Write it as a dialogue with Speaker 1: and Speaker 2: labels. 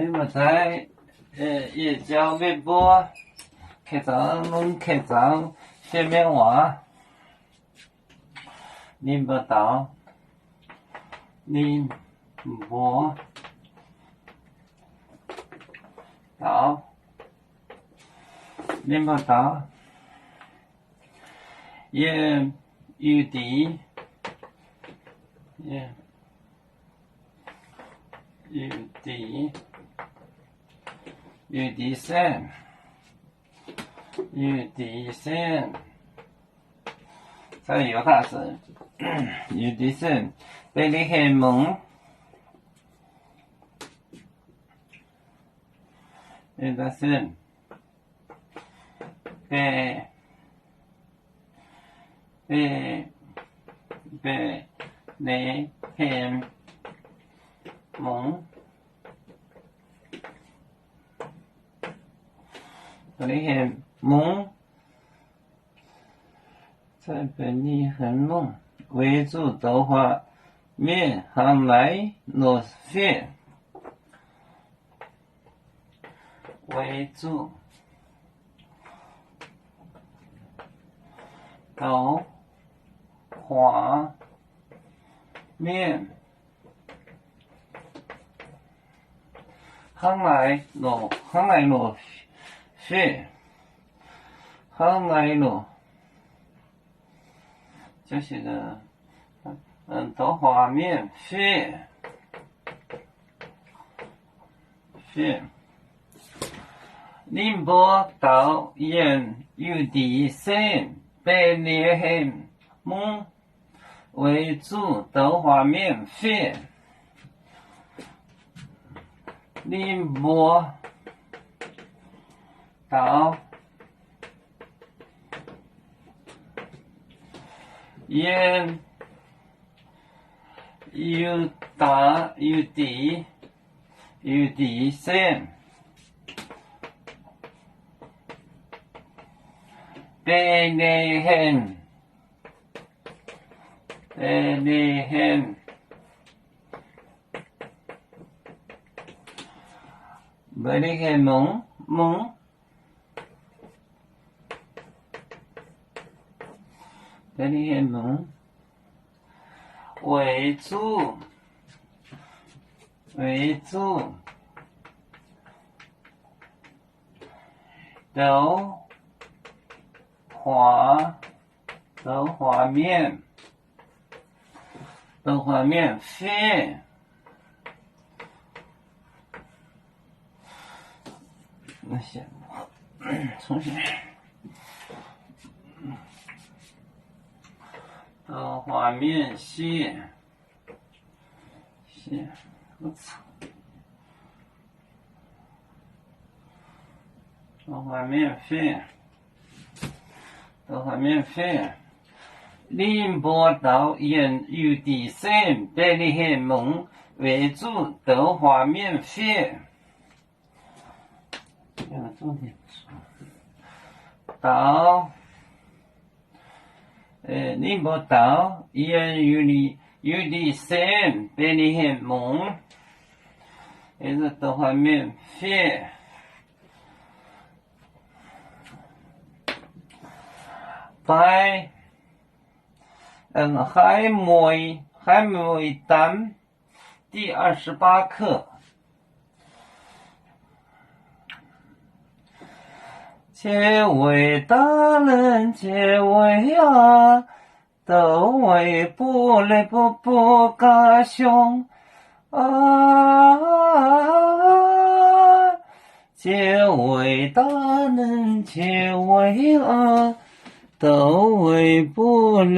Speaker 1: 么在也叫微博开张下面话，你不到，你不到，你不到，也有的，也有的。有的线，有的线，再有大声，有的线，贝利海蒙，有的线，贝利海蒙。贝利海蒙在贝利海蒙为主的话，面含来诺血为主的话面含来诺血，含来诺就是的画面血，宁波导演有的线贝利海蒙为主的画面血，宁波导演有的线贝利海蒙贝利海蒙为主的画面血，那些重新的画面血，我操！的画面血，宁波导演有的线贝利海蒙为主的画面血，重点导宁波导演有的线贝利海蒙也是的画面血。在海梅丹第28课，这位大人，这位啊，都为不来不嘎凶啊，这位大人，这位啊，都为不来。